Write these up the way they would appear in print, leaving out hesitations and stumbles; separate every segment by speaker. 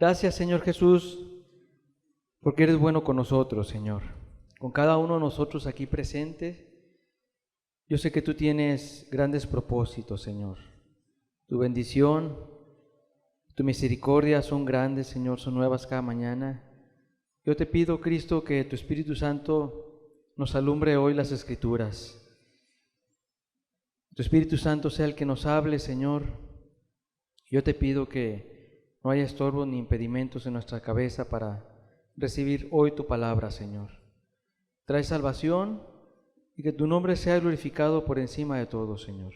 Speaker 1: Gracias, Señor Jesús, porque eres bueno con nosotros, Señor, con cada uno de nosotros aquí presentes. Yo sé que tú tienes grandes propósitos, Señor. Tu bendición, tu misericordia son grandes, Señor, son nuevas cada mañana. Yo te pido, Cristo, que tu Espíritu Santo nos alumbre hoy las Escrituras. Tu Espíritu Santo sea el que nos hable, Señor. Yo te pido que no haya estorbos ni impedimentos en nuestra cabeza para recibir hoy tu palabra, Señor. Trae salvación y que tu nombre sea glorificado por encima de todo, Señor.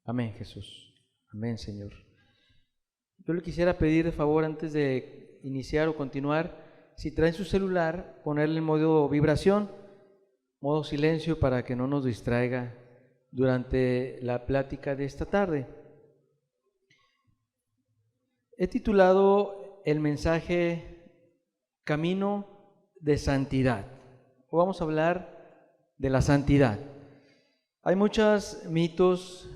Speaker 1: Amén, Jesús. Amén, Señor. Yo le quisiera pedir de favor, antes de iniciar o continuar, si traen su celular, ponerle en modo vibración, modo silencio, para que no nos distraiga durante la plática de esta tarde. He titulado el mensaje Camino de Santidad. Hoy vamos a hablar de la santidad. Hay muchos mitos,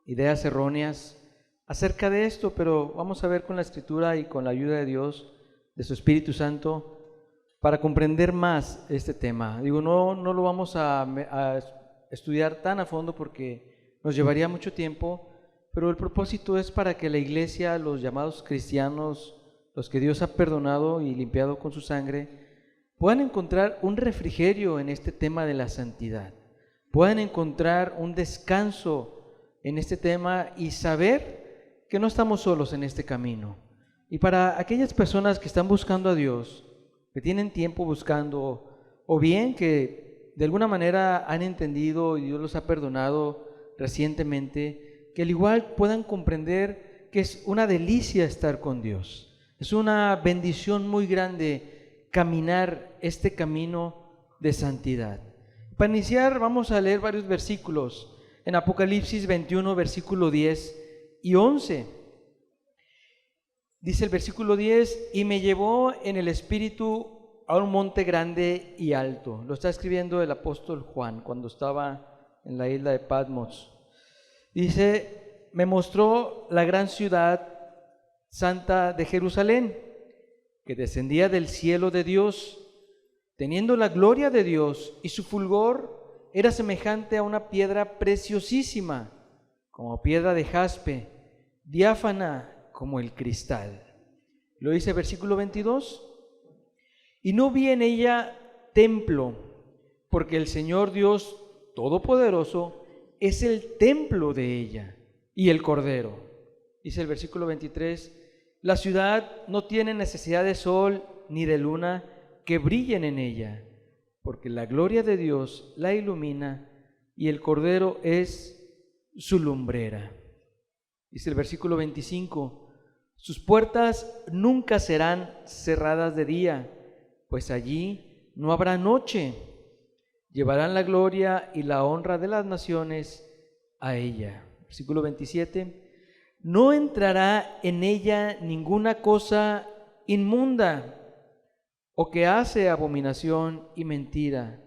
Speaker 1: ideas erróneas acerca de esto, pero vamos a ver con la Escritura y con la ayuda de Dios, de su Espíritu Santo, para comprender más este tema. No lo vamos a estudiar tan a fondo porque nos llevaría mucho tiempo, pero el propósito es para que la iglesia, los llamados cristianos, los que Dios ha perdonado y limpiado con su sangre, puedan encontrar un refrigerio en este tema de la santidad, puedan encontrar un descanso en este tema y saber que no estamos solos en este camino. Y para aquellas personas que están buscando a Dios, que tienen tiempo buscando, o bien que de alguna manera han entendido y Dios los ha perdonado recientemente, que al igual puedan comprender que es una delicia estar con Dios. Es una bendición muy grande caminar este camino de santidad. Para iniciar vamos a leer varios versículos en Apocalipsis 21, versículo 10 y 11. Dice el versículo 10: y me llevó en el Espíritu a un monte grande y alto. Lo está escribiendo el apóstol Juan cuando estaba en la isla de Patmos. Dice: me mostró la gran ciudad santa de Jerusalén, que descendía del cielo de Dios, teniendo la gloria de Dios, y su fulgor era semejante a una piedra preciosísima, como piedra de jaspe, diáfana como el cristal. Lo dice el versículo 22: y no vi en ella templo, porque el Señor Dios Todopoderoso es el templo de ella, y el Cordero. Dice el versículo 23: la ciudad no tiene necesidad de sol ni de luna que brillen en ella, porque la gloria de Dios la ilumina, y el Cordero es su lumbrera. Dice el versículo 25: sus puertas nunca serán cerradas de día, pues allí no habrá noche. Llevarán la gloria y la honra de las naciones a ella. Versículo 27: no entrará en ella ninguna cosa inmunda o que hace abominación y mentira,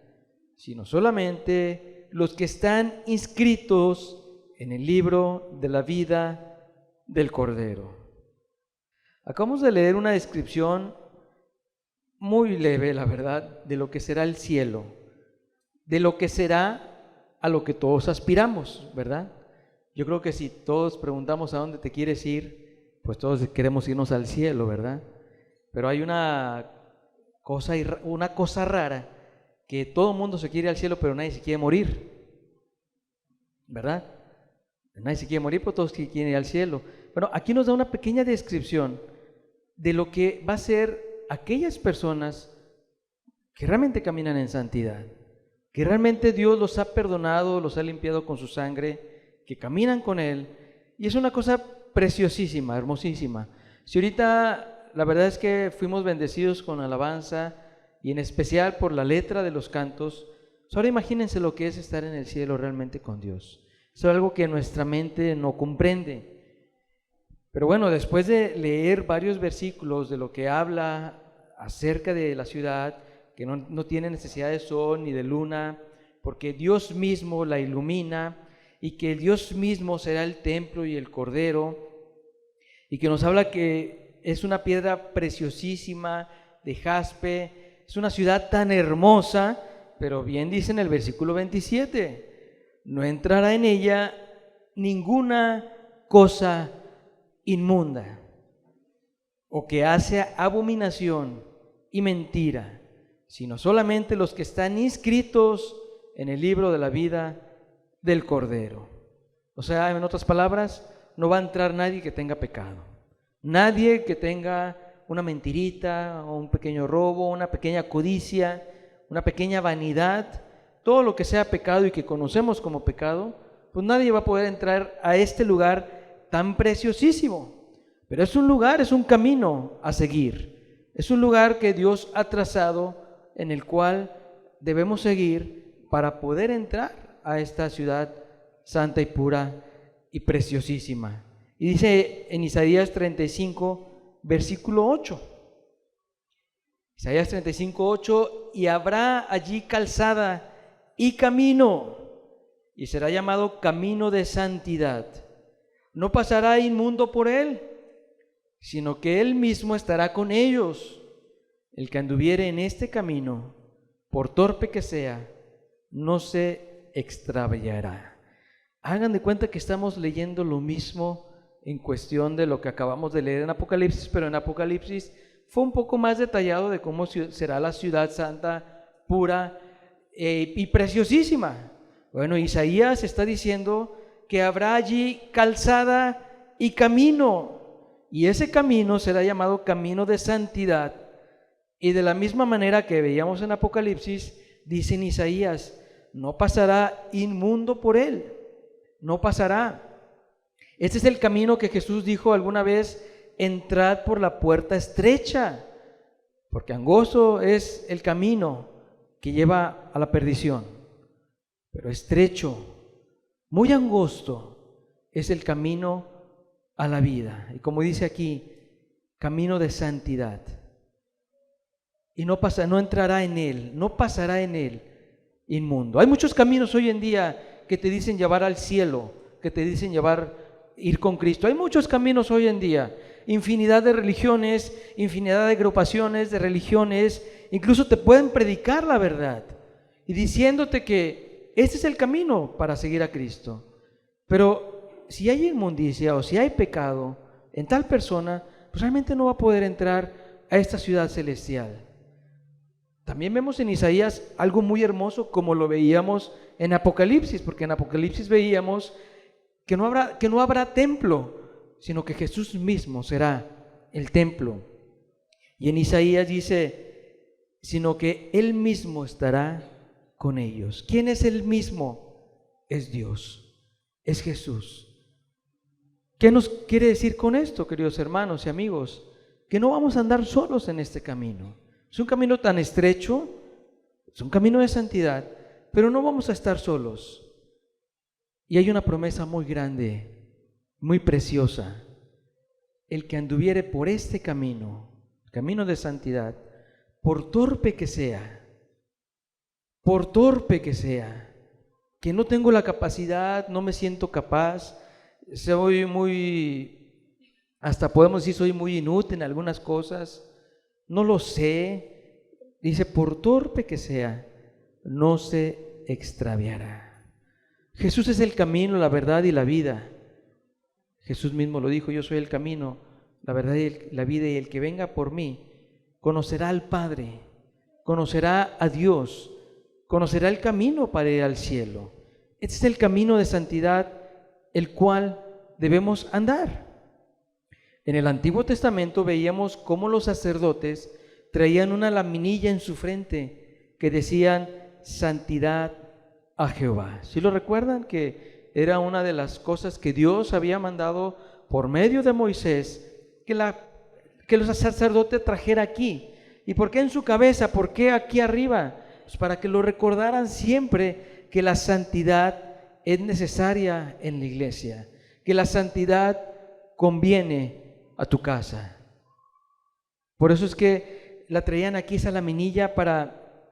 Speaker 1: sino solamente los que están inscritos en el libro de la vida del Cordero. Acabamos de leer una descripción muy leve, la verdad, de lo que será el cielo, de lo que será a lo que todos aspiramos, ¿verdad? Yo creo que si todos preguntamos a dónde te quieres ir, pues todos queremos irnos al cielo, ¿verdad? Pero hay una cosa rara, que todo el mundo se quiere ir al cielo, pero nadie se quiere morir, ¿verdad? Nadie se quiere morir, pero todos quieren ir al cielo. Bueno, aquí nos da una pequeña descripción de lo que va a ser aquellas personas que realmente caminan en santidad, que realmente Dios los ha perdonado, los ha limpiado con su sangre, que caminan con Él, y es una cosa preciosísima, hermosísima. Si ahorita la verdad es que fuimos bendecidos con alabanza, y en especial por la letra de los cantos, pues ahora imagínense lo que es estar en el cielo realmente con Dios. Es algo que nuestra mente no comprende. Pero bueno, después de leer varios versículos de lo que habla acerca de la ciudad, que no tiene necesidad de sol ni de luna, porque Dios mismo la ilumina, y que Dios mismo será el templo y el Cordero, y que nos habla que es una piedra preciosísima, de jaspe, es una ciudad tan hermosa, pero bien dice en el versículo 27, no entrará en ella ninguna cosa inmunda o que hace abominación y mentira, sino solamente los que están inscritos en el libro de la vida del Cordero. O sea, en otras palabras, no va a entrar nadie que tenga pecado, nadie que tenga una mentirita o un pequeño robo, una pequeña codicia, una pequeña vanidad, todo lo que sea pecado y que conocemos como pecado, pues nadie va a poder entrar a este lugar tan preciosísimo. Pero es un lugar, es un camino a seguir, es un lugar que Dios ha trazado en el cual debemos seguir para poder entrar a esta ciudad santa y pura y preciosísima. Y dice en Isaías 35, versículo 8. Isaías 35, 8, y habrá allí calzada y camino, y será llamado camino de santidad. No pasará inmundo por él, sino que él mismo estará con ellos. El que anduviere en este camino, por torpe que sea, no se extraviará. Hagan de cuenta que estamos leyendo lo mismo en cuestión de lo que acabamos de leer en Apocalipsis, pero en Apocalipsis fue un poco más detallado de cómo será la ciudad santa, pura y preciosísima. Bueno, Isaías está diciendo que habrá allí calzada y camino, y ese camino será llamado camino de santidad. Y de la misma manera que veíamos en Apocalipsis, dice en Isaías, no pasará inmundo por él, no pasará. Este es el camino que Jesús dijo alguna vez: entrad por la puerta estrecha, porque angosto es el camino que lleva a la perdición, pero estrecho, muy angosto es el camino a la vida. Y como dice aquí, camino de santidad. Y no entrará en él, no pasará en él inmundo. Hay muchos caminos hoy en día que te dicen llevar al cielo, que te dicen ir con Cristo. Hay muchos caminos hoy en día, infinidad de religiones, infinidad de agrupaciones de religiones, incluso te pueden predicar la verdad y diciéndote que este es el camino para seguir a Cristo. Pero si hay inmundicia o si hay pecado en tal persona, pues realmente no va a poder entrar a esta ciudad celestial. También vemos en Isaías algo muy hermoso, como lo veíamos en Apocalipsis, porque en Apocalipsis veíamos que no habrá templo, sino que Jesús mismo será el templo. Y en Isaías dice, sino que Él mismo estará con ellos. ¿Quién es Él mismo? Es Dios, es Jesús. ¿Qué nos quiere decir con esto, queridos hermanos y amigos? Que no vamos a andar solos en este camino. Es un camino tan estrecho, es un camino de santidad, pero no vamos a estar solos. Y hay una promesa muy grande, muy preciosa. El que anduviere por este camino, el camino de santidad, por torpe que sea, que no tengo la capacidad, no me siento capaz, hasta podemos decir soy muy inútil en algunas cosas, no lo sé, dice, por torpe que sea, no se extraviará. Jesús es el camino, la verdad y la vida. Jesús mismo lo dijo, yo soy el camino, la verdad y la vida, y el que venga por mí conocerá al Padre, conocerá a Dios, conocerá el camino para ir al cielo. Este es el camino de santidad el cual debemos andar. En el Antiguo Testamento veíamos cómo los sacerdotes traían una laminilla en su frente que decían santidad a Jehová. ¿Sí lo recuerdan? Que era una de las cosas que Dios había mandado por medio de Moisés que los sacerdotes trajera aquí. ¿Y por qué en su cabeza? ¿Por qué aquí arriba? Pues para que lo recordaran siempre que la santidad es necesaria en la iglesia, que la santidad conviene a tu casa. Por eso es que la traían aquí, esa laminilla, para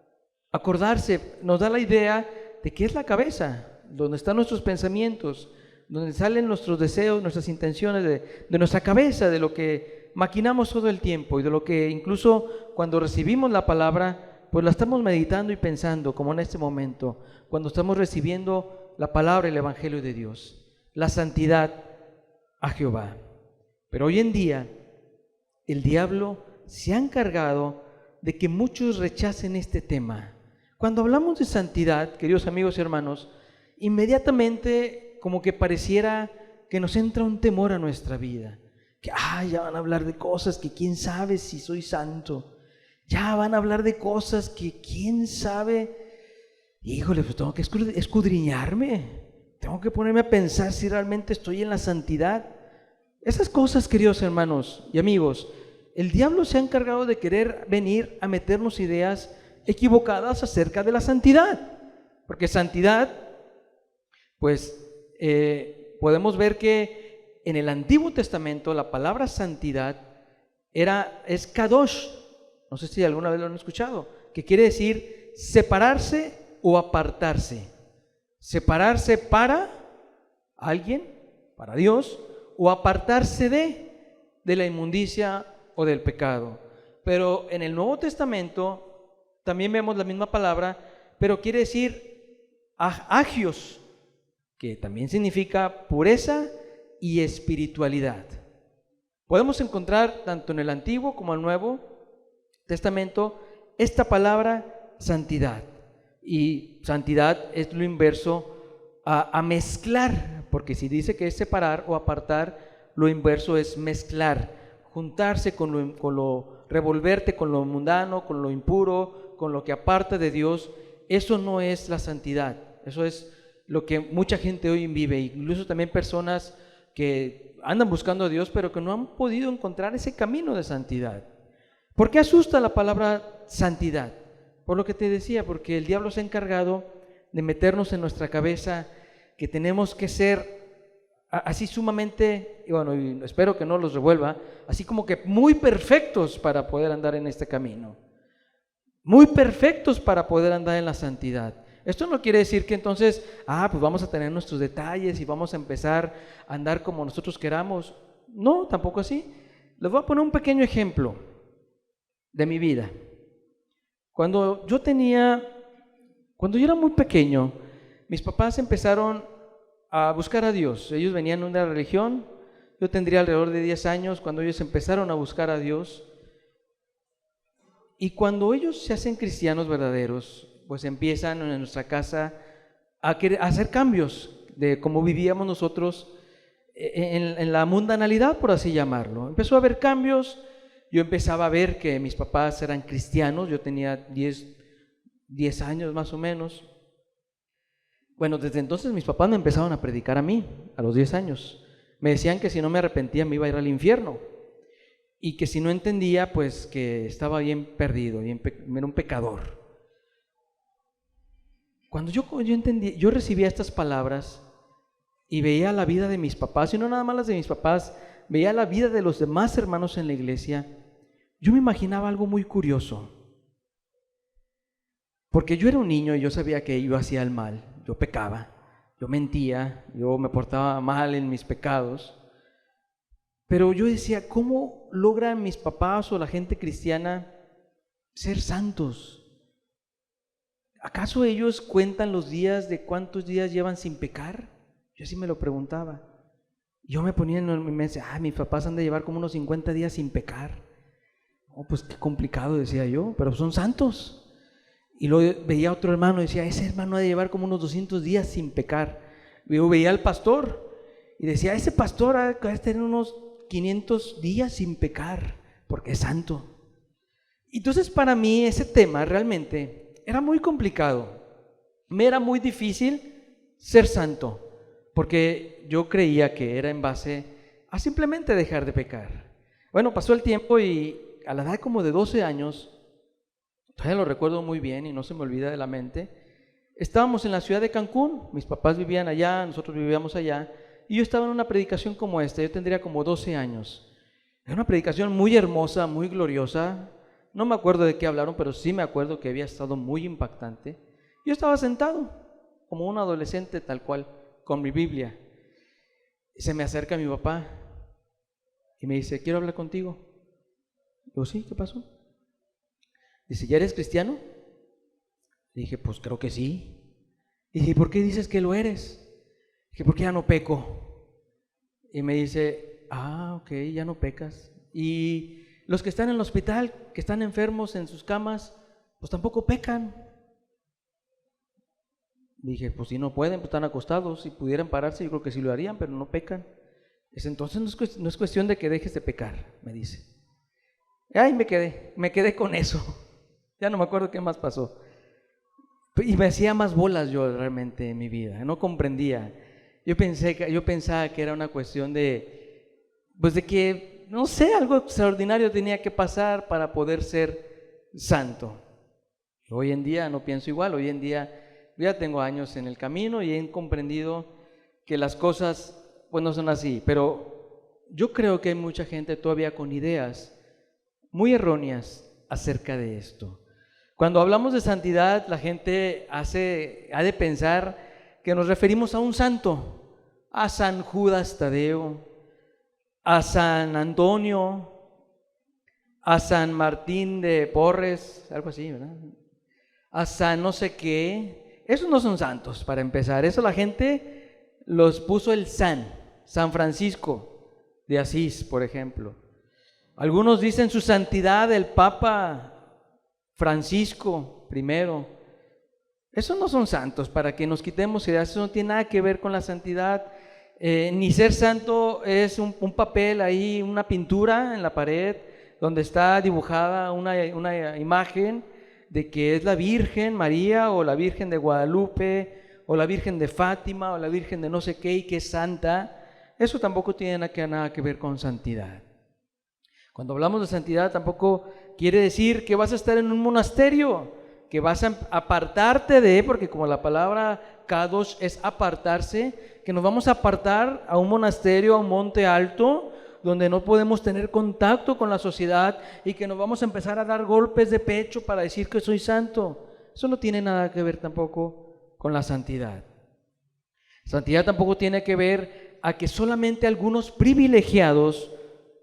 Speaker 1: acordarse. Nos da la idea de que es la cabeza, donde están nuestros pensamientos, donde salen nuestros deseos, nuestras intenciones de nuestra cabeza, de lo que maquinamos todo el tiempo y de lo que incluso cuando recibimos la palabra, pues la estamos meditando y pensando, como en este momento, cuando estamos recibiendo la palabra y el Evangelio de Dios, la santidad a Jehová. Pero hoy en día el diablo se ha encargado de que muchos rechacen este tema. Cuando hablamos de santidad, queridos amigos y hermanos, inmediatamente como que pareciera que nos entra un temor a nuestra vida. Que ya van a hablar de cosas que quién sabe si soy santo. Ya van a hablar de cosas que quién sabe. Híjole, pues tengo que escudriñarme. Tengo que ponerme a pensar si realmente estoy en la santidad. Esas cosas, queridos hermanos y amigos, el diablo se ha encargado de querer venir a meternos ideas equivocadas acerca de la santidad. Porque santidad, pues podemos ver que en el Antiguo Testamento la palabra santidad es kadosh. No sé si alguna vez lo han escuchado, que quiere decir separarse o apartarse. Separarse para alguien, para Dios, o apartarse de la inmundicia o del pecado. Pero en el Nuevo Testamento también vemos la misma palabra, pero quiere decir agios, que también significa pureza y espiritualidad. Podemos encontrar tanto en el Antiguo como en el Nuevo Testamento esta palabra santidad. Y santidad es lo inverso a mezclar, porque si dice que es separar o apartar, lo inverso es mezclar, juntarse revolverte con lo mundano, con lo impuro, con lo que aparta de Dios. Eso no es la santidad. Eso es lo que mucha gente hoy vive, incluso también personas que andan buscando a Dios, pero que no han podido encontrar ese camino de santidad. ¿Por qué asusta la palabra santidad? Por lo que te decía, porque el diablo se ha encargado de meternos en nuestra cabeza que tenemos que ser así sumamente, y espero que no los revuelva, así como que muy perfectos para poder andar en este camino, muy perfectos para poder andar en la santidad. Esto no quiere decir que entonces, pues vamos a tener nuestros detalles y vamos a empezar a andar como nosotros queramos. No, tampoco así. Les voy a poner un pequeño ejemplo de mi vida. Cuando yo era muy pequeño, mis papás empezaron a buscar a Dios. Ellos venían de una religión. Yo tendría alrededor de 10 años cuando ellos empezaron a buscar a Dios. Y cuando ellos se hacen cristianos verdaderos, pues empiezan en nuestra casa a hacer cambios de cómo vivíamos nosotros en la mundanalidad, por así llamarlo. Empezó a haber cambios. Yo empezaba a ver que mis papás eran cristianos. Yo tenía 10 años más o menos. Bueno, desde entonces mis papás me empezaron a predicar a mí, a los 10 años. Me decían que si no me arrepentía me iba a ir al infierno. Y que si no entendía, pues que estaba bien perdido, era un pecador. Cuando yo entendí, yo recibía estas palabras y veía la vida de mis papás, y no nada más las de mis papás, veía la vida de los demás hermanos en la iglesia, yo me imaginaba algo muy curioso. Porque yo era un niño y yo sabía que yo hacía el mal, yo pecaba, yo mentía, yo me portaba mal en mis pecados. Pero yo decía, ¿cómo logran mis papás o la gente cristiana ser santos? ¿Acaso ellos cuentan los días de cuántos días llevan sin pecar? Yo así me lo preguntaba. Yo me ponía en mi mente, mis papás han de llevar como unos 50 días sin pecar. Pues qué complicado, decía yo, pero son santos. Y luego veía a otro hermano y decía, ese hermano ha de llevar como unos 200 días sin pecar. Yo veía al pastor y decía, ese pastor ha de tener unos 500 días sin pecar, porque es santo. Entonces para mí ese tema realmente era muy complicado. Me era muy difícil ser santo, porque yo creía que era en base a simplemente dejar de pecar. Bueno, pasó el tiempo y a la edad como de 12 años, todavía lo recuerdo muy bien y no se me olvida de la mente, estábamos en la ciudad de Cancún, mis papás vivían allá, nosotros vivíamos allá, y yo estaba en una predicación como esta. Yo tendría como 12 años. Era una predicación muy hermosa, muy gloriosa. No me acuerdo de qué hablaron, pero sí me acuerdo que había estado muy impactante. Yo estaba sentado, como un adolescente tal cual, con mi Biblia. Y se me acerca mi papá y me dice, quiero hablar contigo. Digo, sí, ¿qué pasó? Dice, ¿ya eres cristiano? Dije, pues creo que sí. Dije, ¿por qué dices que lo eres? Dije, porque ya no peco. Y me dice, ok, ya no pecas. Y los que están en el hospital, que están enfermos en sus camas, pues tampoco pecan. Dije, pues si no pueden, pues están acostados. Si pudieran pararse, yo creo que sí lo harían, pero no pecan. Dice, entonces no es cuestión de que dejes de pecar, me dice. Ay, me quedé con eso. Ya no me acuerdo qué más pasó. Y me hacía más bolas yo realmente en mi vida, no comprendía. Yo pensaba que era una cuestión pues de que, no sé, algo extraordinario tenía que pasar para poder ser santo. Hoy en día no pienso igual, hoy en día ya tengo años en el camino y he comprendido que las cosas pues no son así, pero yo creo que hay mucha gente todavía con ideas muy erróneas acerca de esto. Cuando hablamos de santidad, la gente ha de pensar que nos referimos a un santo, a San Judas Tadeo, a San Antonio, a San Martín de Porres, algo así, ¿verdad? A San no sé qué. Esos no son santos, para empezar. Eso la gente los puso el San Francisco de Asís, por ejemplo. Algunos dicen su santidad el Papa Francisco I. Esos no son santos, para que nos quitemos ideas. Eso no tiene nada que ver con la santidad. Ni ser santo es un papel ahí, una pintura en la pared donde está dibujada una imagen de que es la Virgen María o la Virgen de Guadalupe o la Virgen de Fátima o la Virgen de no sé qué y que es santa. Eso tampoco tiene nada que ver con santidad. Cuando hablamos de santidad tampoco quiere decir que vas a estar en un monasterio, que vas a apartarte porque como la palabra kadosh es apartarse, que nos vamos a apartar a un monasterio, a un monte alto, donde no podemos tener contacto con la sociedad y que nos vamos a empezar a dar golpes de pecho para decir que soy santo. Eso no tiene nada que ver tampoco con la santidad. Santidad tampoco tiene que ver a que solamente algunos privilegiados,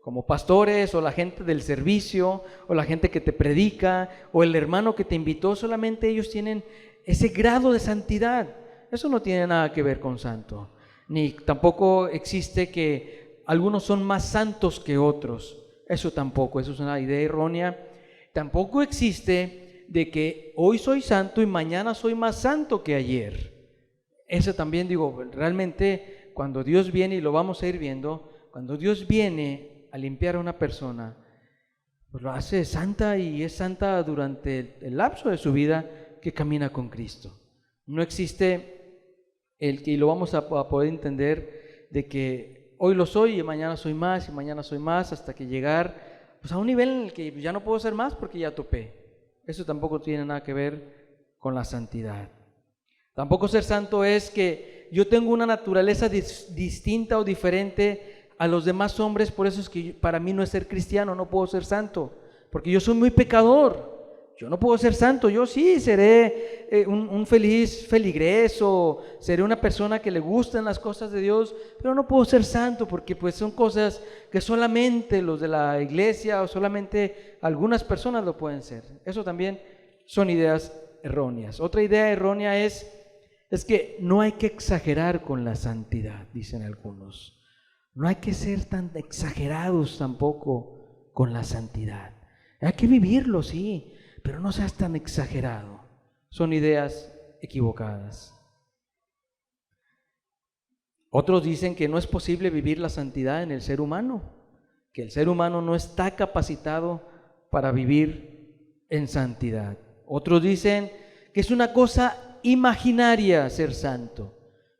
Speaker 1: como pastores o la gente del servicio o la gente que te predica o el hermano que te invitó, solamente ellos tienen ese grado de santidad. Eso no tiene nada que ver con santo. Ni tampoco existe que algunos son más santos que otros. Eso tampoco, eso es una idea errónea. Tampoco existe de que hoy soy santo y mañana soy más santo que ayer. Eso también digo, realmente cuando Dios viene, y lo vamos a ir viendo, cuando Dios viene a limpiar a una persona, pues lo hace santa y es santa durante el lapso de su vida que camina con Cristo. No existe y lo vamos a poder entender de que hoy lo soy y mañana soy más y mañana soy más hasta que llegar pues a un nivel en el que ya no puedo ser más porque ya topé. Eso tampoco tiene nada que ver con la santidad. Tampoco ser santo es que yo tengo una naturaleza distinta o diferente a los demás hombres, por eso es que para mí no es ser cristiano, no puedo ser santo, porque yo soy muy pecador. Yo no puedo ser santo, yo sí seré un feliz feligreso, seré una persona que le gustan las cosas de Dios, pero no puedo ser santo porque pues son cosas que solamente los de la iglesia o solamente algunas personas lo pueden ser. Eso también son ideas erróneas. Otra idea errónea es que no hay que exagerar con la santidad, dicen algunos. No hay que ser tan exagerados tampoco con la santidad. Hay que vivirlo, sí, pero no seas tan exagerado. Son ideas equivocadas. Otros dicen que no es posible vivir la santidad en el ser humano, que el ser humano no está capacitado para vivir en santidad. Otros dicen que es una cosa imaginaria ser santo,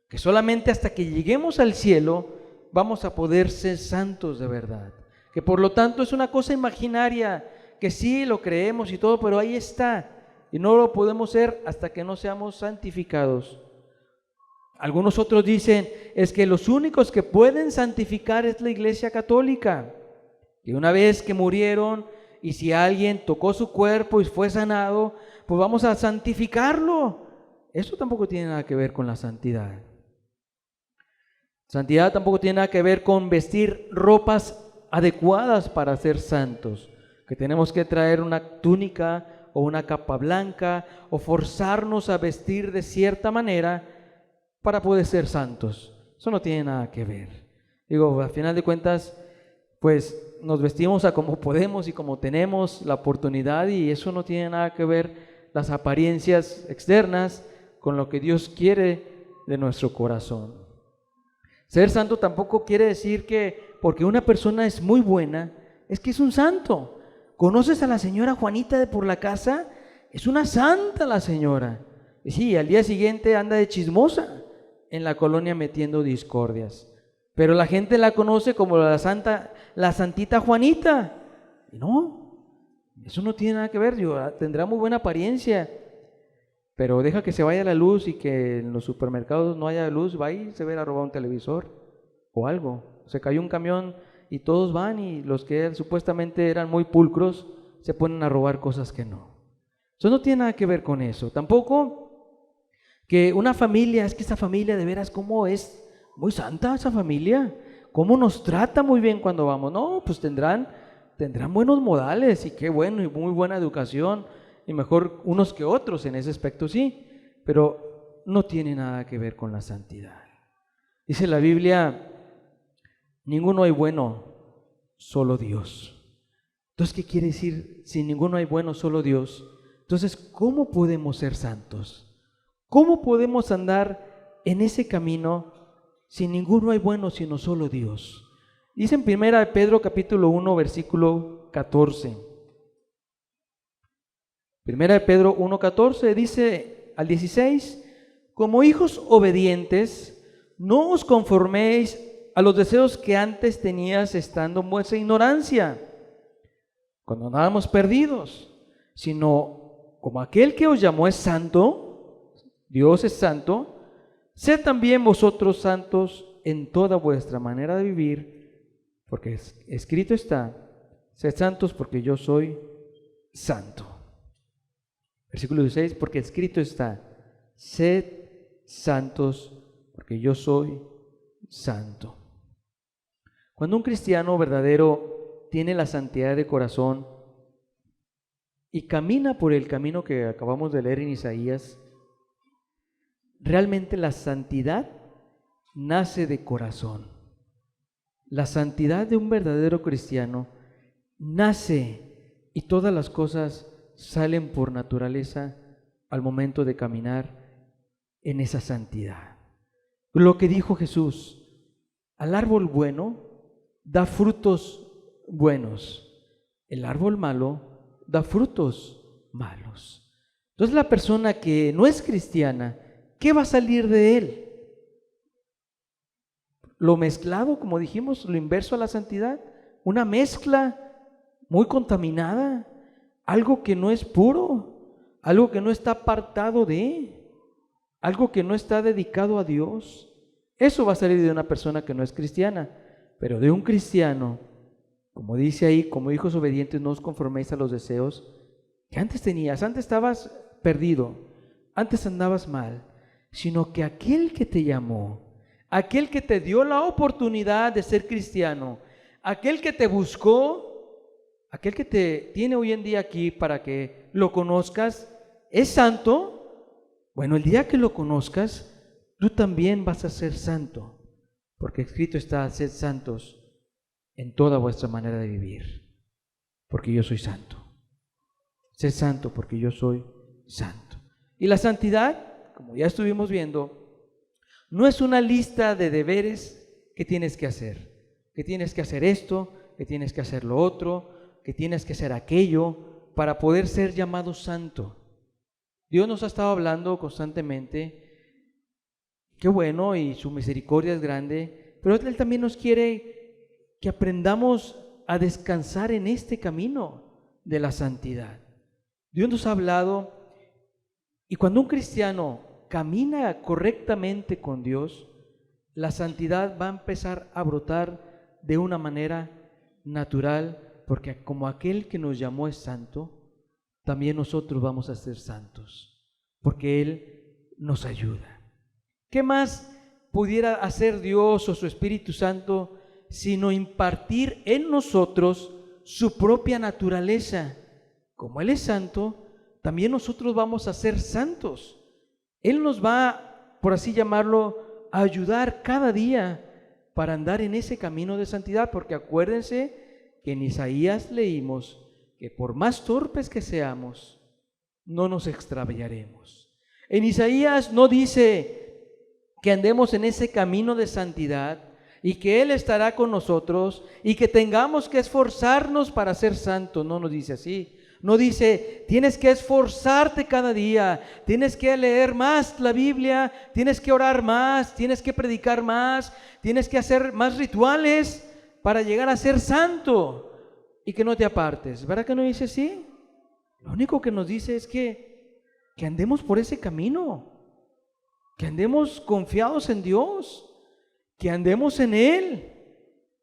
Speaker 1: que solamente hasta que lleguemos al cielo vamos a poder ser santos de verdad, que por lo tanto es una cosa imaginaria, que sí lo creemos y todo, pero ahí está, y no lo podemos ser hasta que no seamos santificados. Algunos otros dicen es que los únicos que pueden santificar es la Iglesia Católica, y una vez que murieron y si alguien tocó su cuerpo y fue sanado, pues vamos a santificarlo. Eso tampoco tiene nada que ver con la santidad. Santidad tampoco tiene nada que ver con vestir ropas adecuadas para ser santos. que tenemos que traer una túnica o una capa blanca o forzarnos a vestir de cierta manera para poder ser santos. Eso no tiene nada que ver. Digo, al final de cuentas, pues nos vestimos a como podemos y como tenemos la oportunidad, y eso no tiene nada que ver, las apariencias externas, con lo que Dios quiere de nuestro corazón. Ser santo tampoco quiere decir que porque una persona es muy buena, es que es un santo. ¿Conoces a la señora Juanita de por la casa? Es una santa la señora. Y sí, al día siguiente anda de chismosa en la colonia metiendo discordias. Pero la gente la conoce como la santita Juanita. Y no, eso no tiene nada que ver. Tendrá muy buena apariencia, pero deja que se vaya la luz y que en los supermercados no haya luz, va y se va a robar un televisor o algo. Se cayó un camión y todos van, y los que supuestamente eran muy pulcros se ponen a robar cosas que no. Eso no tiene nada que ver con eso. Tampoco que una familia, es que esa familia de veras, ¿cómo es? Muy santa esa familia, cómo nos trata muy bien cuando vamos. No, pues tendrán buenos modales, y qué bueno, y muy buena educación, y mejor unos que otros en ese aspecto, sí, pero no tiene nada que ver con la santidad. Dice la Biblia, ninguno hay bueno, solo Dios. Entonces, ¿qué quiere decir? Si ninguno hay bueno, solo Dios, entonces, ¿cómo podemos ser santos? ¿Cómo podemos andar en ese camino si ninguno hay bueno, sino solo Dios? Dice en 1 Pedro capítulo 1, versículo 14. 1 Pedro 1, 14 dice al 16, como hijos obedientes, no os conforméis a los deseos que antes tenías estando en vuestra ignorancia, cuando andábamos perdidos, sino como aquel que os llamó es santo, Dios es santo, sed también vosotros santos en toda vuestra manera de vivir, porque escrito está, sed santos porque yo soy santo. Versículo 16, porque escrito está, sed santos porque yo soy santo. Cuando un cristiano verdadero tiene la santidad de corazón y camina por el camino que acabamos de leer en Isaías, realmente la santidad nace de corazón. La santidad de un verdadero cristiano nace, y todas las cosas salen por naturaleza al momento de caminar en esa santidad. Lo que dijo Jesús, al árbol bueno da frutos buenos, el árbol malo da frutos malos. Entonces la persona que no es cristiana, ¿qué va a salir de él? Lo mezclado, como dijimos, lo inverso a la santidad, una mezcla muy contaminada, algo que no es puro, algo que no está apartado de, algo que no está dedicado a Dios. Eso va a salir de una persona que no es cristiana, pero de un cristiano, como dice ahí, como hijos obedientes, no os conforméis a los deseos que antes tenías. Antes estabas perdido, antes andabas mal, sino que aquel que te llamó, aquel que te dio la oportunidad de ser cristiano, aquel que te buscó, aquel que te tiene hoy en día aquí para que lo conozcas, es santo. Bueno, el día que lo conozcas, tú también vas a ser santo, porque escrito está, sed santos en toda vuestra manera de vivir, porque yo soy santo. Sed santo porque yo soy santo. Y la santidad, como ya estuvimos viendo, no es una lista de deberes que tienes que hacer esto, que tienes que hacer lo otro, que tienes que hacer aquello para poder ser llamado santo. Dios nos ha estado hablando constantemente, qué bueno, y su misericordia es grande, pero Él también nos quiere que aprendamos a descansar en este camino de la santidad. Dios nos ha hablado, y cuando un cristiano camina correctamente con Dios, la santidad va a empezar a brotar de una manera natural, porque como aquel que nos llamó es santo, también nosotros vamos a ser santos, porque Él nos ayuda. ¿Qué más pudiera hacer Dios o su Espíritu Santo sino impartir en nosotros su propia naturaleza. Como Él es santo, también nosotros vamos a ser santos. Él nos va, por así llamarlo, a ayudar cada día para andar en ese camino de santidad, porque acuérdense que en Isaías leímos que por más torpes que seamos, no nos extraviaremos. En Isaías no dice que andemos en ese camino de santidad y que Él estará con nosotros y que tengamos que esforzarnos para ser santos. No nos dice así. No dice, tienes que esforzarte cada día, tienes que leer más la Biblia, tienes que orar más, tienes que predicar más, tienes que hacer más rituales para llegar a ser santo y que no te apartes. ¿Verdad que no dice así? Lo único que nos dice es que andemos por ese camino, que andemos confiados en Dios, que andemos en Él.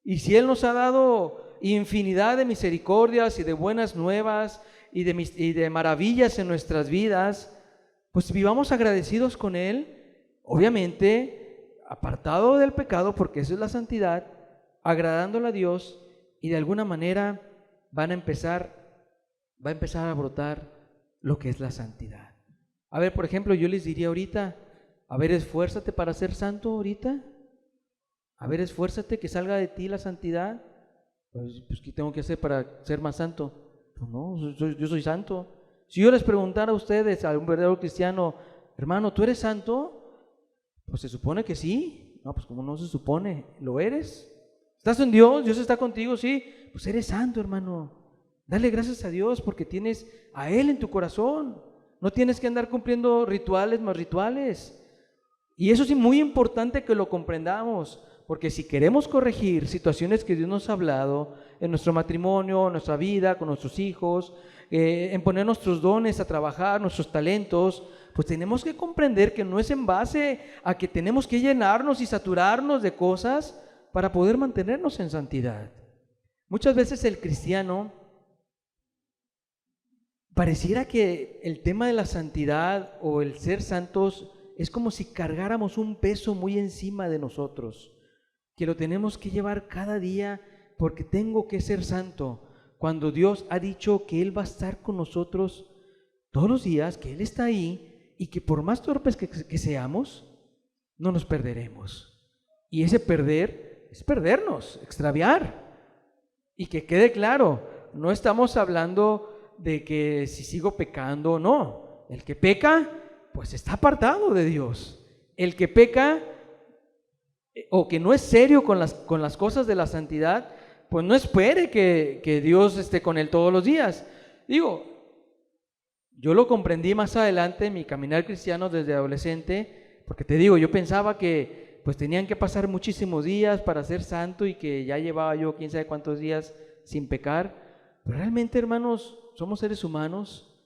Speaker 1: Y si Él nos ha dado infinidad de misericordias y de buenas nuevas y de maravillas en nuestras vidas, pues vivamos agradecidos con Él, obviamente apartado del pecado, porque eso es la santidad, agradándole a Dios, y de alguna manera va a empezar a brotar lo que es la santidad. A ver, por ejemplo, yo les diría ahorita, a ver, esfuérzate para ser santo ahorita. A ver, esfuérzate que salga de ti la santidad. Pues ¿qué tengo que hacer para ser más santo? Pues no, yo soy santo. Si yo les preguntara a ustedes, a un verdadero cristiano, hermano, ¿tú eres santo? Pues se supone que sí. No, pues como no se supone, ¿lo eres? ¿Estás en Dios? ¿Dios está contigo? Sí. Pues eres santo, hermano. Dale gracias a Dios porque tienes a Él en tu corazón. No tienes que andar cumpliendo rituales más rituales. Y eso sí, muy importante que lo comprendamos. Porque si queremos corregir situaciones que Dios nos ha hablado en nuestro matrimonio, en nuestra vida, con nuestros hijos, en poner nuestros dones a trabajar, nuestros talentos, pues tenemos que comprender que no es en base a que tenemos que llenarnos y saturarnos de cosas para poder mantenernos en santidad. Muchas veces el cristiano pareciera que el tema de la santidad o el ser santos es como si cargáramos un peso muy encima de nosotros, que lo tenemos que llevar cada día porque tengo que ser santo, cuando Dios ha dicho que Él va a estar con nosotros todos los días, que Él está ahí y que por más torpes que seamos, no nos perderemos. Y ese perder es perdernos, extraviar. Y que quede claro, no estamos hablando de que si sigo pecando o no. El que peca, pues está apartado de Dios. El que peca o que no es serio con las cosas de la santidad, pues no espere que Dios esté con él todos los días. Digo, yo lo comprendí más adelante en mi caminar cristiano desde adolescente, porque te digo, yo pensaba que pues tenían que pasar muchísimos días para ser santo y que ya llevaba yo quién sabe cuántos días sin pecar. Pero realmente, hermanos, somos seres humanos,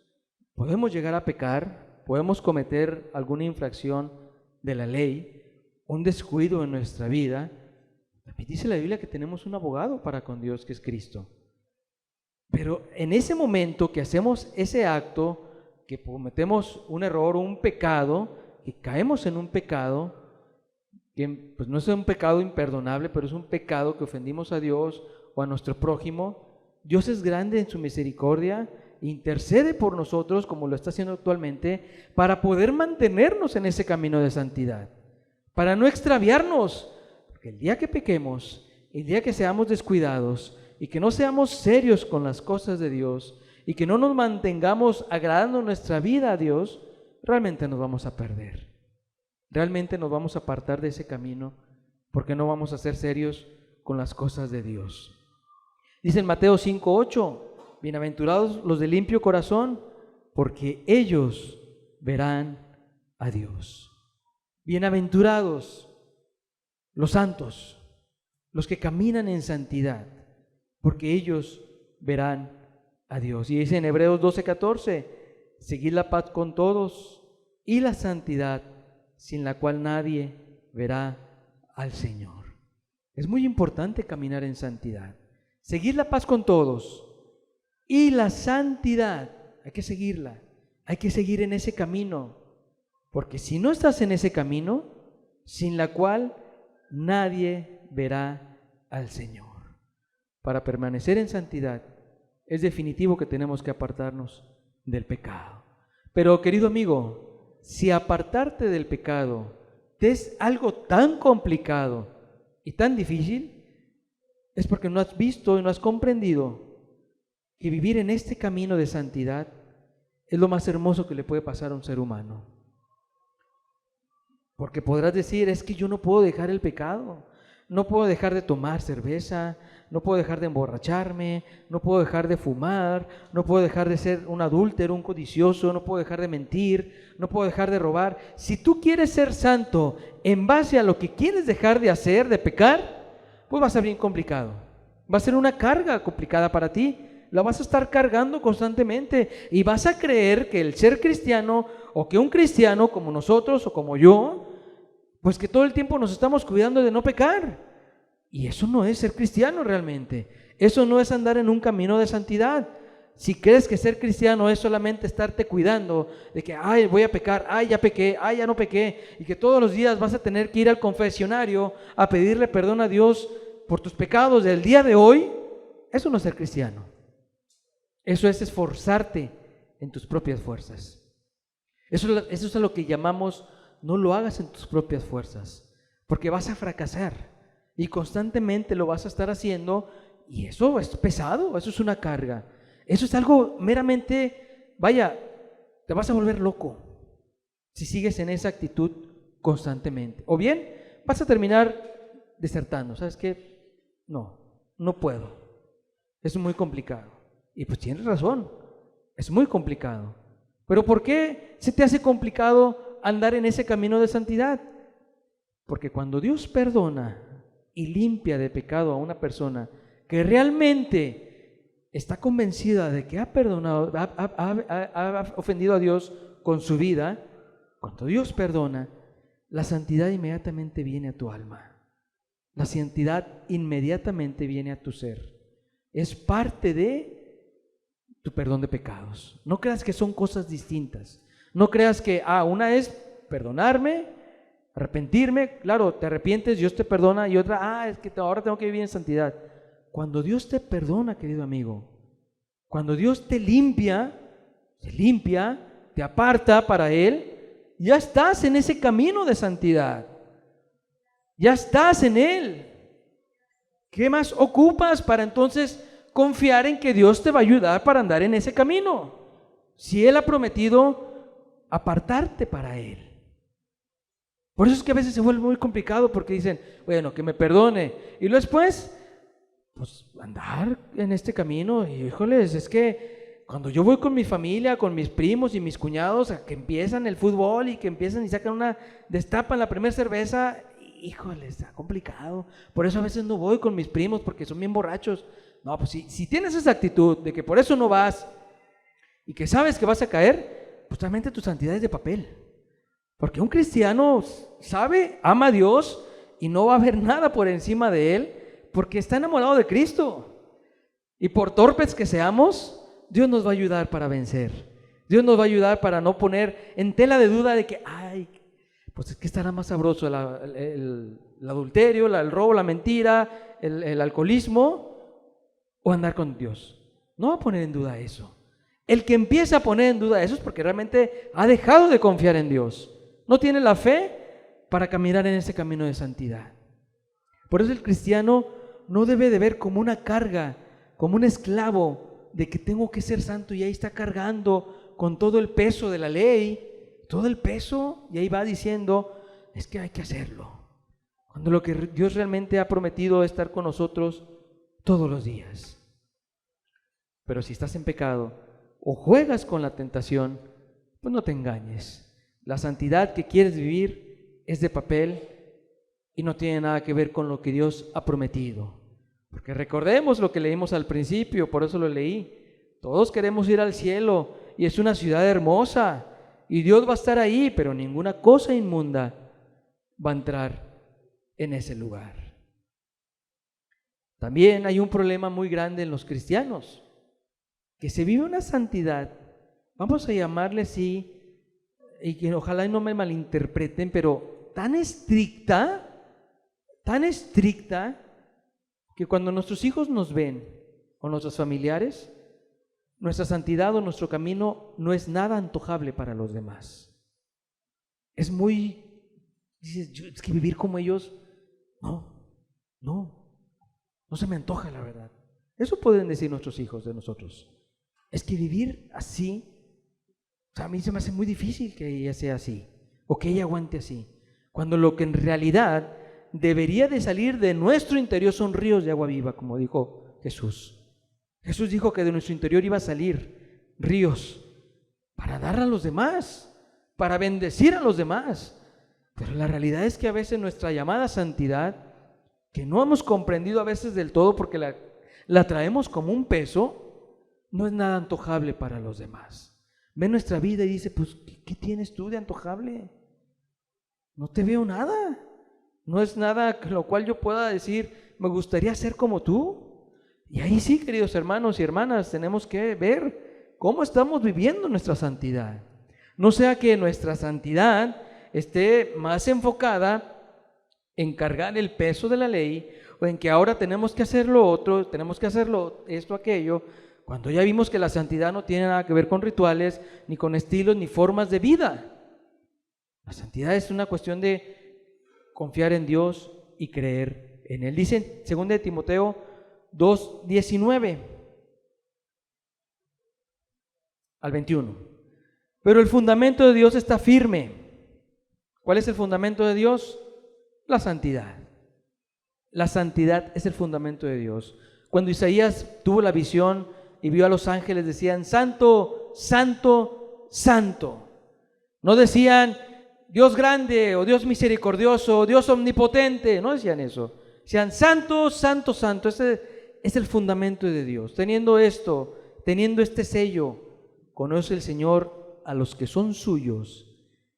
Speaker 1: podemos llegar a pecar, podemos cometer alguna infracción de la ley, un descuido en nuestra vida. También dice la Biblia que tenemos un abogado para con Dios, que es Cristo. Pero en ese momento que hacemos ese acto, que cometemos un error, un pecado, que caemos en un pecado, que pues no es un pecado imperdonable, pero es un pecado que ofendimos a Dios o a nuestro prójimo, Dios es grande en su misericordia, intercede por nosotros, como lo está haciendo actualmente, para poder mantenernos en ese camino de santidad, para no extraviarnos, porque el día que pequemos, el día que seamos descuidados y que no seamos serios con las cosas de Dios y que no nos mantengamos agradando nuestra vida a Dios, realmente nos vamos a perder. Realmente nos vamos a apartar de ese camino porque no vamos a ser serios con las cosas de Dios. Dice en Mateo 5:8, bienaventurados los de limpio corazón, porque ellos verán a Dios. Bienaventurados los santos, los que caminan en santidad, porque ellos verán a Dios. Y dice en Hebreos 12:14, seguid la paz con todos y la santidad, sin la cual nadie verá al Señor. Es muy importante caminar en santidad. Seguir la paz con todos y la santidad, hay que seguirla, hay que seguir en ese camino, porque si no estás en ese camino, sin la cual nadie verá al Señor. para permanecer en santidad, es definitivo que tenemos que apartarnos del pecado. Pero, querido amigo, si apartarte del pecado te es algo tan complicado y tan difícil, es porque no has visto y no has comprendido que vivir en este camino de santidad es lo más hermoso que le puede pasar a un ser humano. Porque podrás decir, es que yo no puedo dejar el pecado, no puedo dejar de tomar cerveza, no puedo dejar de emborracharme, no puedo dejar de fumar, no puedo dejar de ser un adúltero, un codicioso, no puedo dejar de mentir, no puedo dejar de robar. Si tú quieres ser santo en base a lo que quieres dejar de hacer, de pecar, pues va a ser bien complicado. Va a ser una carga complicada para ti. La vas a estar cargando constantemente y vas a creer que el ser cristiano o que un cristiano como nosotros o como yo, pues que todo el tiempo nos estamos cuidando de no pecar. Y eso no es ser cristiano realmente. Eso no es andar en un camino de santidad. Si crees que ser cristiano es solamente estarte cuidando de que, ay, voy a pecar, ay, ya pequé, ay, ya no pequé, y que todos los días vas a tener que ir al confesionario a pedirle perdón a Dios por tus pecados del día de hoy, eso no es ser cristiano. Eso es esforzarte en tus propias fuerzas. Eso es a lo que llamamos, no lo hagas en tus propias fuerzas, porque vas a fracasar y constantemente lo vas a estar haciendo, y eso es pesado, eso es una carga. Eso es algo meramente, vaya, te vas a volver loco si sigues en esa actitud constantemente. O bien vas a terminar desertando. ¿Sabes qué? No puedo. Es muy complicado. Y pues tienes razón, es muy complicado. Pero ¿por qué se te hace complicado andar en ese camino de santidad? Porque cuando Dios perdona y limpia de pecado a una persona que realmente está convencida de que ha perdonado, ha ofendido a Dios con su vida, cuando Dios perdona, la santidad inmediatamente viene a tu alma. La santidad inmediatamente viene a tu ser. Es parte de tu perdón de pecados. No creas que son cosas distintas. No creas que, una es perdonarme, arrepentirme, claro, te arrepientes, Dios te perdona, y otra, es que ahora tengo que vivir en santidad. Cuando Dios te perdona, querido amigo, cuando Dios te limpia, te aparta para Él, ya estás en ese camino de santidad. Ya estás en Él. ¿Qué más ocupas para entonces confiar en que Dios te va a ayudar para andar en ese camino? Si Él ha prometido apartarte para Él. Por eso es que a veces se vuelve muy complicado, porque dicen, bueno, que me perdone, y luego después, pues andar en este camino. Y híjoles, es que cuando yo voy con mi familia, con mis primos y mis cuñados, a que empiezan el fútbol y que empiezan y sacan destapan la primera cerveza, híjole, está complicado. Por eso a veces no voy con mis primos, porque son bien borrachos. No, pues si tienes esa actitud de que por eso no vas y que sabes que vas a caer, pues realmente tu santidad es de papel. Porque un cristiano sabe, ama a Dios y no va a haber nada por encima de Él, porque está enamorado de Cristo. Y por torpes que seamos, Dios nos va a ayudar para vencer. Dios nos va a ayudar para no poner en tela de duda de que, pues es que estará más sabroso el adulterio, el robo, la mentira, el alcoholismo, o andar con Dios. No va a poner en duda eso. El que empieza a poner en duda eso es porque realmente ha dejado de confiar en Dios. No tiene la fe para caminar en ese camino de santidad. Por eso el cristiano no debe de ver como una carga, como un esclavo de que tengo que ser santo, y ahí está cargando con todo el peso de la ley, todo el peso, y ahí va diciendo, es que hay que hacerlo. Cuando lo que Dios realmente ha prometido es estar con nosotros todos los días. Pero si estás en pecado o juegas con la tentación, pues no te engañes. La santidad que quieres vivir es de papel y no tiene nada que ver con lo que Dios ha prometido. Porque recordemos lo que leímos al principio, por eso lo leí. Todos queremos ir al cielo y es una ciudad hermosa y Dios va a estar ahí, pero ninguna cosa inmunda va a entrar en ese lugar. También hay un problema muy grande en los cristianos, que se vive una santidad, vamos a llamarle así, y que ojalá no me malinterpreten, pero tan estricta, que cuando nuestros hijos nos ven o nuestros familiares, nuestra santidad o nuestro camino no es nada antojable para los demás. Es muy, dices, es que vivir como ellos, no se me antoja, la verdad. Eso pueden decir nuestros hijos de nosotros. Es que vivir así, o sea, a mí se me hace muy difícil que ella sea así o que ella aguante así, cuando lo que en realidad debería de salir de nuestro interior son ríos de agua viva, como dijo Jesús. Jesús dijo que de nuestro interior iba a salir ríos para dar a los demás, para bendecir a los demás. Pero la realidad es que a veces nuestra llamada santidad, que no hemos comprendido a veces del todo porque la traemos como un peso, no es nada antojable para los demás. Ve nuestra vida y dice, pues, ¿qué tienes tú de antojable? No te veo nada. No es nada lo cual yo pueda decir, me gustaría ser como tú. Y ahí sí, queridos hermanos y hermanas, tenemos que ver cómo estamos viviendo nuestra santidad. No sea que nuestra santidad esté más enfocada en cargar el peso de la ley o en que ahora tenemos que hacer lo otro, tenemos que hacerlo esto, aquello, cuando ya vimos que la santidad no tiene nada que ver con rituales, ni con estilos, ni formas de vida. La santidad es una cuestión de confiar en Dios y creer en Él. Dice en 2 de Timoteo 2:19 al 21. Pero el fundamento de Dios está firme. ¿Cuál es el fundamento de Dios? La santidad. La santidad es el fundamento de Dios. Cuando Isaías tuvo la visión y vio a los ángeles, decían, Santo, Santo, Santo. No decían, Dios grande, o Dios misericordioso, o Dios omnipotente. No decían eso. Decían, Santo, Santo, Santo. Ese es el fundamento de Dios. Teniendo esto, teniendo este sello, conoce el Señor a los que son suyos,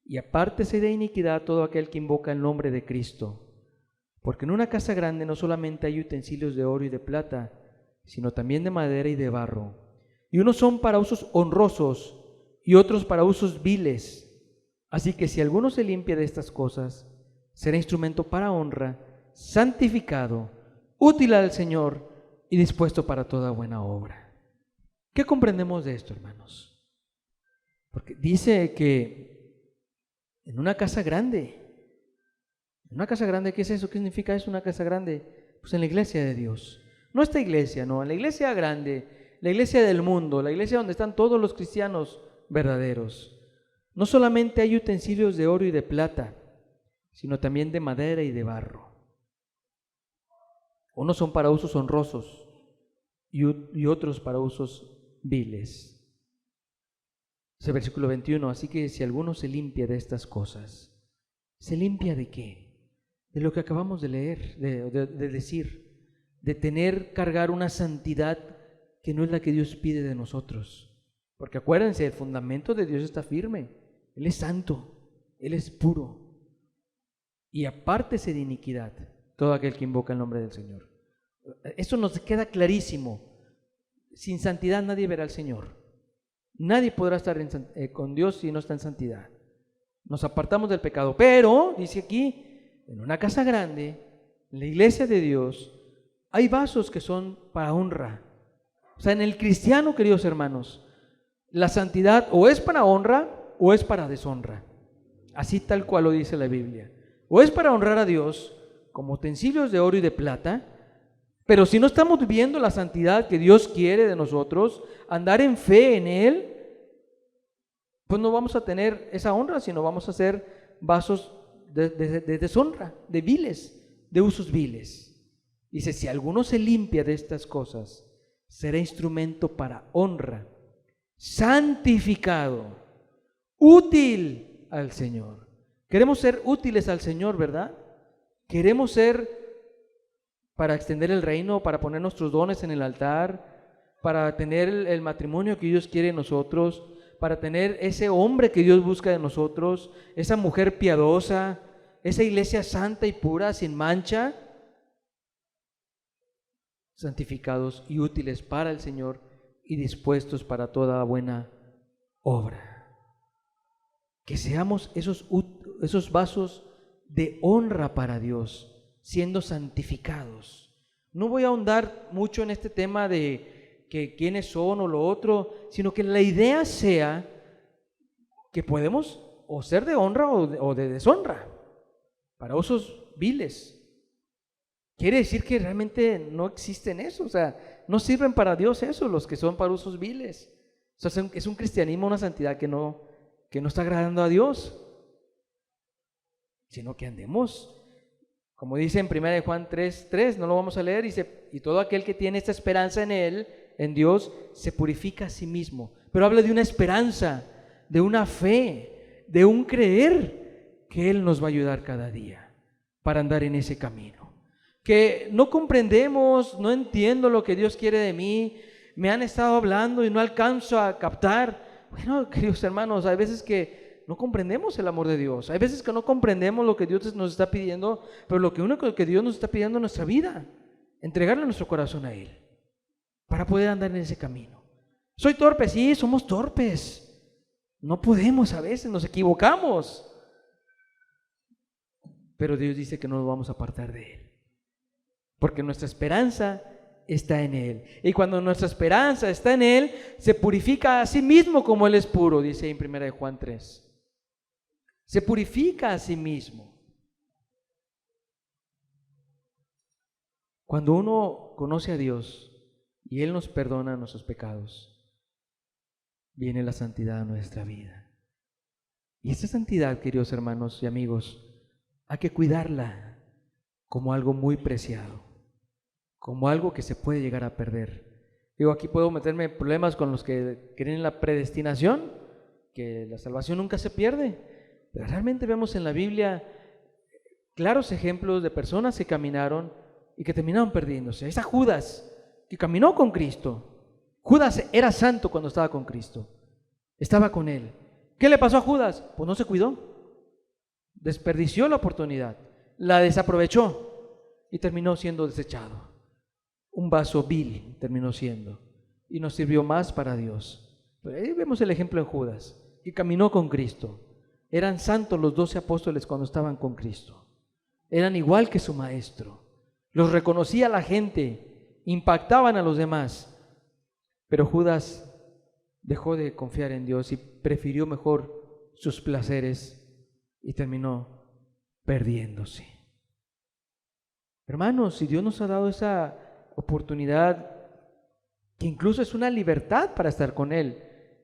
Speaker 1: y apártese de iniquidad todo aquel que invoca el nombre de Cristo. Porque en una casa grande no solamente hay utensilios de oro y de plata, sino también de madera y de barro. Y unos son para usos honrosos y otros para usos viles. Así que si alguno se limpia de estas cosas, será instrumento para honra, santificado, útil al Señor y dispuesto para toda buena obra. ¿Qué comprendemos de esto, hermanos? Porque dice que en una casa grande, ¿qué es eso? ¿Qué significa eso, una casa grande? Pues en la iglesia de Dios. No esta iglesia, no, en la iglesia grande, la iglesia del mundo, la iglesia donde están todos los cristianos verdaderos. No solamente hay utensilios de oro y de plata, sino también de madera y de barro. Unos son para usos honrosos y otros para usos viles. Ese versículo 21, así que si alguno se limpia de estas cosas, ¿se limpia de qué? De lo que acabamos de leer, de decir, de cargar una santidad que no es la que Dios pide de nosotros. Porque acuérdense, el fundamento de Dios está firme. Él es santo, Él es puro. Y apártese de iniquidad todo aquel que invoca el nombre del Señor. Eso nos queda clarísimo. Sin santidad nadie verá al Señor. Nadie podrá estar con Dios si no está en santidad. Nos apartamos del pecado. Pero, dice aquí, en una casa grande, en la iglesia de Dios, hay vasos que son para honra. O sea, en el cristiano, queridos hermanos, la santidad o es para honra o es para deshonra. Así tal cual lo dice la Biblia. O es para honrar a Dios como utensilios de oro y de plata, pero si no estamos viviendo la santidad que Dios quiere de nosotros, andar en fe en Él, pues no vamos a tener esa honra, sino vamos a ser vasos de deshonra, de viles, de usos viles. Dice, si alguno se limpia de estas cosas, será instrumento para honra, santificado, útil al Señor. Queremos ser útiles al Señor, ¿verdad? Queremos ser para extender el reino, para poner nuestros dones en el altar, para tener el matrimonio que Dios quiere en nosotros, para tener ese hombre que Dios busca de nosotros, esa mujer piadosa, esa iglesia santa y pura, sin mancha, santificados y útiles para el Señor y dispuestos para toda buena obra. Que seamos esos vasos de honra para Dios, siendo santificados. No voy a ahondar mucho en este tema de que quiénes son o lo otro, sino que la idea sea que podemos o ser de honra o de deshonra para usos viles. Quiere decir que realmente no existen eso, o sea, no sirven para Dios eso, los que son para usos viles. O sea, es un cristianismo, una santidad que no está agradando a Dios, sino que andemos, como dice en 1 Juan 3:3, no lo vamos a leer, dice, y todo aquel que tiene esta esperanza en Él, en Dios, se purifica a sí mismo. Pero habla de una esperanza, de una fe, de un creer que Él nos va a ayudar cada día para andar en ese camino. Que no comprendemos, no entiendo lo que Dios quiere de mí, me han estado hablando y no alcanzo a captar. Bueno, queridos hermanos, hay veces que no comprendemos el amor de Dios, hay veces que no comprendemos lo que Dios nos está pidiendo, pero lo único que Dios nos está pidiendo en nuestra vida, entregarle nuestro corazón a Él, para poder andar en ese camino. ¿Soy torpe? Sí, somos torpes, no podemos a veces, nos equivocamos, pero Dios dice que no nos vamos a apartar de Él, porque nuestra esperanza está en Él. Y cuando nuestra esperanza está en Él, se purifica a sí mismo como Él es puro, dice en 1 Juan 3. Se purifica a sí mismo. Cuando uno conoce a Dios y Él nos perdona nuestros pecados, viene la santidad a nuestra vida. Y esta santidad, queridos hermanos y amigos, hay que cuidarla como algo muy preciado, como algo que se puede llegar a perder. Digo, aquí puedo meterme en problemas con los que creen en la predestinación, que la salvación nunca se pierde, pero realmente vemos en la Biblia claros ejemplos de personas que caminaron y que terminaron perdiéndose. Es a Judas, que caminó con Cristo. Judas era santo cuando estaba con Cristo, estaba con Él. ¿Qué le pasó a Judas? Pues no se cuidó, desperdició la oportunidad, la desaprovechó y terminó siendo desechado. Un vaso vil terminó siendo y no sirvió más para Dios. Pero ahí vemos el ejemplo en Judas, que caminó con Cristo. Eran santos los 12 apóstoles cuando estaban con Cristo. Eran igual que su maestro. Los reconocía la gente, impactaban a los demás. Pero Judas dejó de confiar en Dios y prefirió mejor sus placeres y terminó perdiéndose. Hermanos, si Dios nos ha dado esa oportunidad, que incluso es una libertad para estar con Él,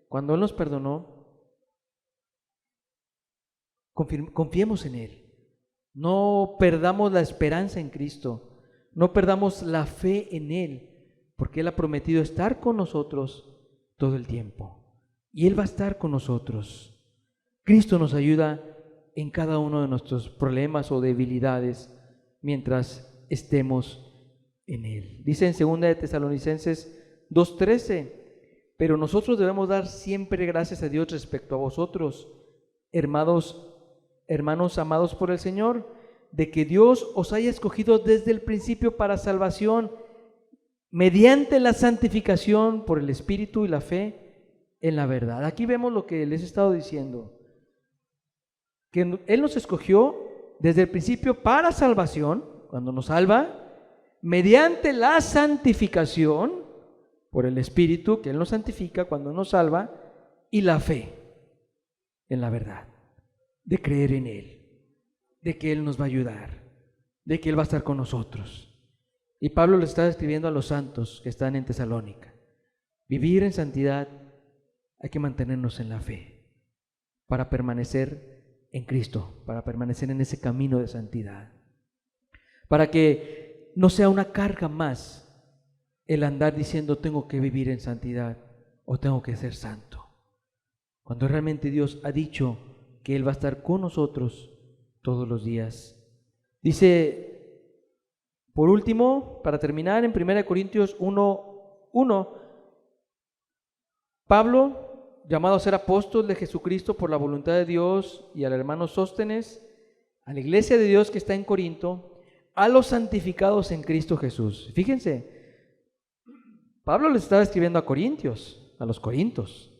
Speaker 1: cuando Él nos perdonó, confiemos en Él. No perdamos la esperanza en Cristo, no perdamos la fe en Él, porque Él ha prometido estar con nosotros todo el tiempo y Él va a estar con nosotros. Cristo nos ayuda en cada uno de nuestros problemas o debilidades mientras estemos en Él. Dice en 2 de Tesalonicenses 2:13, pero nosotros debemos dar siempre gracias a Dios respecto a vosotros, hermanos amados por el Señor, de que Dios os haya escogido desde el principio para salvación, mediante la santificación por el Espíritu y la fe en la verdad. Aquí vemos lo que les he estado diciendo, que Él nos escogió desde el principio para salvación, cuando nos salva, mediante la santificación por el Espíritu, que Él nos santifica cuando nos salva, y la fe en la verdad, de creer en Él, de que Él nos va a ayudar, de que Él va a estar con nosotros. Y Pablo le está escribiendo a los santos que están en Tesalónica. Vivir en santidad, hay que mantenernos en la fe para permanecer en Cristo, para permanecer en ese camino de santidad, para que no sea una carga más el andar diciendo tengo que vivir en santidad o tengo que ser santo, cuando realmente Dios ha dicho que Él va a estar con nosotros todos los días. Dice, por último, para terminar, en 1 Corintios 1:1, Pablo, llamado a ser apóstol de Jesucristo por la voluntad de Dios, y al hermano Sóstenes, a la iglesia de Dios que está en Corinto, a los santificados en Cristo Jesús. Fíjense, Pablo les estaba escribiendo a Corintios, a los corintos,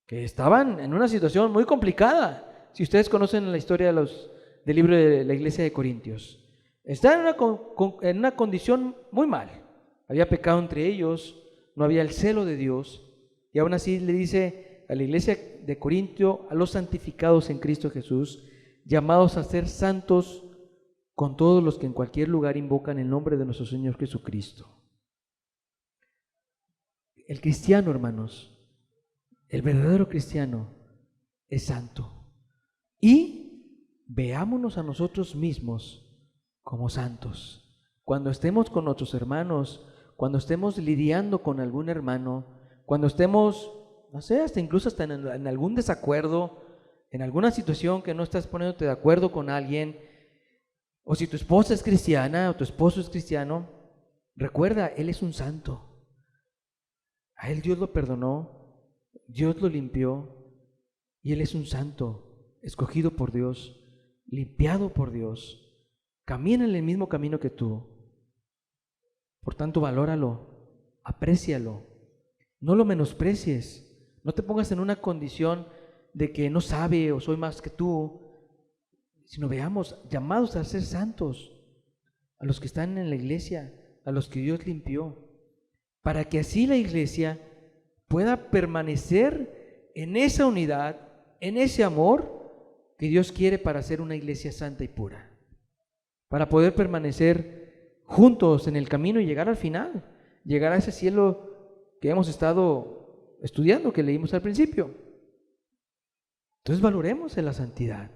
Speaker 1: que estaban en una situación muy complicada. Si ustedes conocen la historia del libro de la iglesia de Corintios, Estaban en una condición muy mal. Había pecado entre ellos, no había el celo de Dios. Y aún así le dice a la iglesia de Corintio, a los santificados en Cristo Jesús, llamados a ser santos con todos los que en cualquier lugar invocan el nombre de nuestro Señor Jesucristo. El cristiano, hermanos, el verdadero cristiano es santo. Y veámonos a nosotros mismos como santos. Cuando estemos con nuestros hermanos, cuando estemos lidiando con algún hermano, cuando estemos, no sé, incluso en algún desacuerdo, en alguna situación que no estás poniéndote de acuerdo con alguien, o si tu esposa es cristiana o tu esposo es cristiano, recuerda, él es un santo. A él Dios lo perdonó, Dios lo limpió, y él es un santo, escogido por Dios, limpiado por Dios. Camina en el mismo camino que tú. Por tanto, valóralo, aprécialo, no lo menosprecies, no te pongas en una condición de que no sabe o soy más que tú, sino veamos, llamados a ser santos, a los que están en la iglesia, a los que Dios limpió, para que así la iglesia pueda permanecer en esa unidad, en ese amor que Dios quiere para ser una iglesia santa y pura, para poder permanecer juntos en el camino y llegar al final, llegar a ese cielo que hemos estado estudiando, que leímos al principio. Entonces valoremos en la santidad.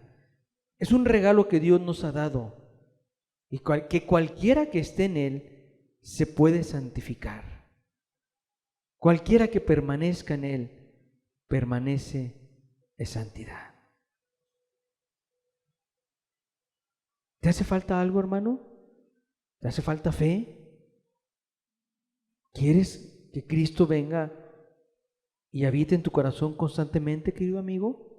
Speaker 1: Es un regalo que Dios nos ha dado y que cualquiera que esté en Él se puede santificar. Cualquiera que permanezca en Él permanece en santidad. ¿Te hace falta algo, hermano? ¿Te hace falta fe? ¿Quieres que Cristo venga y habite en tu corazón constantemente, querido amigo?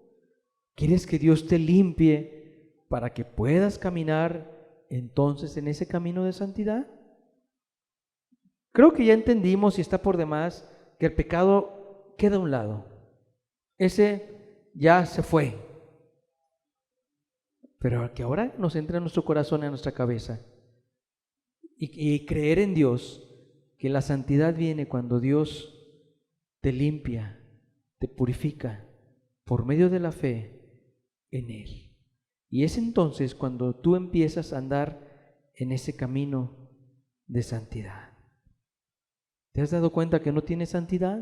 Speaker 1: ¿Quieres que Dios te limpie para que puedas caminar entonces en ese camino de santidad? Creo que ya entendimos y está por demás que el pecado queda a un lado. Ese ya se fue. Pero que ahora nos entra en nuestro corazón y en nuestra cabeza. Y creer en Dios, que la santidad viene cuando Dios te limpia, te purifica por medio de la fe en Él. Y es entonces cuando tú empiezas a andar en ese camino de santidad. ¿Te has dado cuenta que no tienes santidad?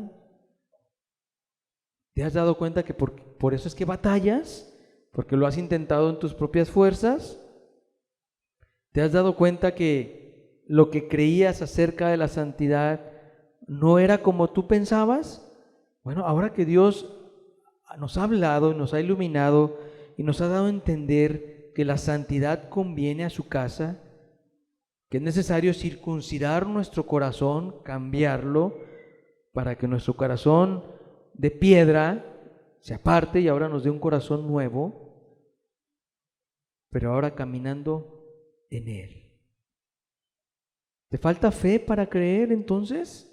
Speaker 1: ¿Te has dado cuenta que por eso es que batallas? Porque lo has intentado en tus propias fuerzas. ¿Te has dado cuenta que lo que creías acerca de la santidad no era como tú pensabas? Bueno, ahora que Dios nos ha hablado, nos ha iluminado y nos ha dado a entender que la santidad conviene a su casa, que es necesario circuncidar nuestro corazón, cambiarlo, para que nuestro corazón de piedra se aparte y ahora nos dé un corazón nuevo, pero ahora caminando en Él. ¿Te falta fe para creer entonces?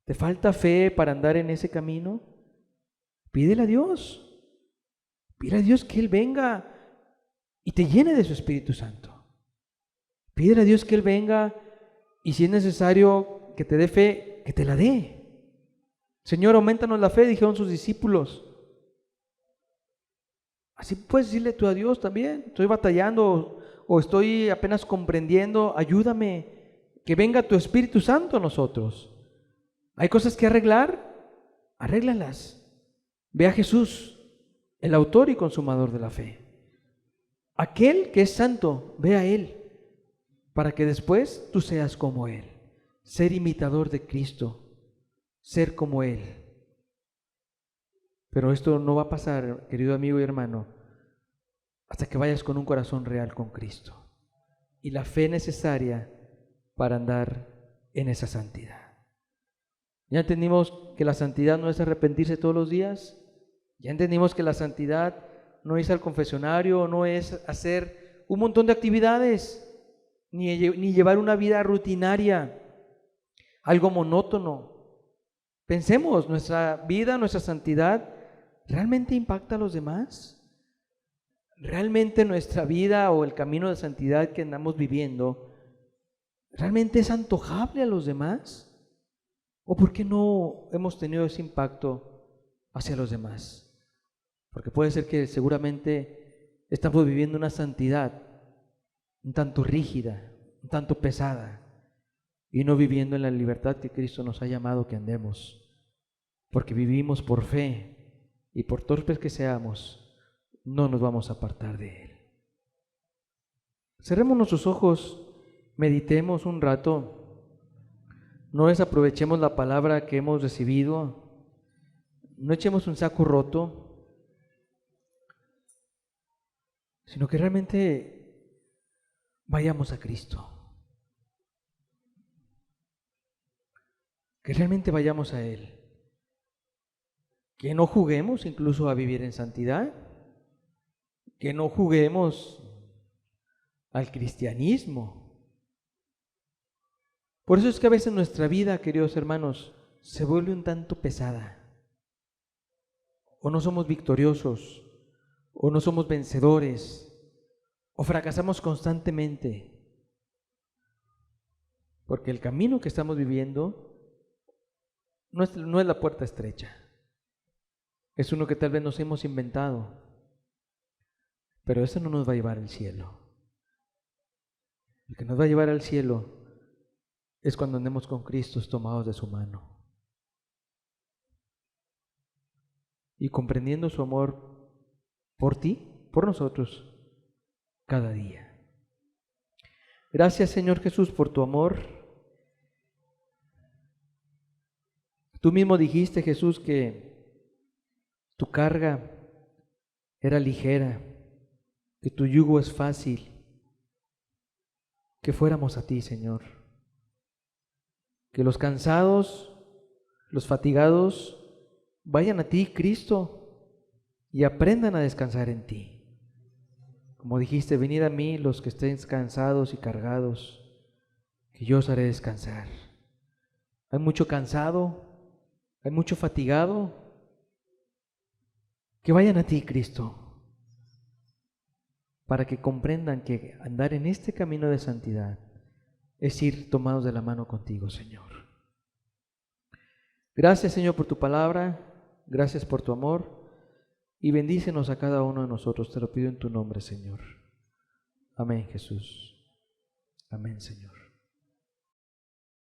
Speaker 1: ¿Te falta fe para andar en ese camino? Pídele a Dios. Pídele a Dios que Él venga y te llene de su Espíritu Santo. Pídele a Dios que Él venga y si es necesario que te dé fe, que te la dé. Señor, aumentanos la fe, dijeron sus discípulos. Así puedes decirle tú a Dios también. Estoy batallando o estoy apenas comprendiendo. Ayúdame, que venga tu Espíritu Santo a nosotros. Hay cosas que arreglar, arréglalas. Ve a Jesús, el autor y consumador de la fe. Aquel que es santo, ve a Él, para que después tú seas como Él. Ser imitador de Cristo, ser como Él. Pero esto no va a pasar, querido amigo y hermano, hasta que vayas con un corazón real con Cristo y la fe necesaria para andar en esa santidad. Ya entendimos que la santidad no es arrepentirse todos los días. Ya entendimos que la santidad no es ir al confesionario, no es hacer un montón de actividades, ni llevar una vida rutinaria, algo monótono. Pensemos, nuestra vida, nuestra santidad, ¿realmente impacta a los demás? ¿realmente nuestra vida o el camino de santidad que andamos viviendo realmente es antojable a los demás? ¿O por qué no hemos tenido ese impacto hacia los demás? Porque puede ser que seguramente estamos viviendo una santidad un tanto rígida, un tanto pesada, y no viviendo en la libertad que Cristo nos ha llamado que andemos, porque vivimos por fe, y por torpes que seamos, no nos vamos a apartar de Él. Cerremos nuestros ojos, meditemos un rato, no desaprovechemos la palabra que hemos recibido, no echemos un saco roto, sino que realmente vayamos a Cristo, que realmente vayamos a Él, que no juguemos incluso a vivir en santidad, que no juguemos al cristianismo. Por eso es que a veces nuestra vida, queridos hermanos, se vuelve un tanto pesada, o no somos victoriosos, o no somos vencedores, o fracasamos constantemente, porque el camino que estamos viviendo no es la puerta estrecha, es uno que tal vez nos hemos inventado, pero eso no nos va a llevar al cielo. El que nos va a llevar al cielo es cuando andemos con Cristo tomados de su mano y comprendiendo su amor por ti, por nosotros, cada día. Gracias, Señor Jesús, por tu amor. Tú mismo dijiste, Jesús, que tu carga era ligera, que tu yugo es fácil, que fuéramos a ti, Señor. Que los cansados, los fatigados, vayan a ti, Cristo, y aprendan a descansar en ti. Como dijiste, venid a mí los que estén cansados y cargados, que yo os haré descansar. Hay mucho cansado, hay mucho fatigado. Que vayan a ti, Cristo, para que comprendan que andar en este camino de santidad es ir tomados de la mano contigo, Señor. Gracias, Señor, por tu palabra, gracias por tu amor, y bendícenos a cada uno de nosotros, te lo pido en tu nombre, Señor. Amén, Jesús. Amén, Señor.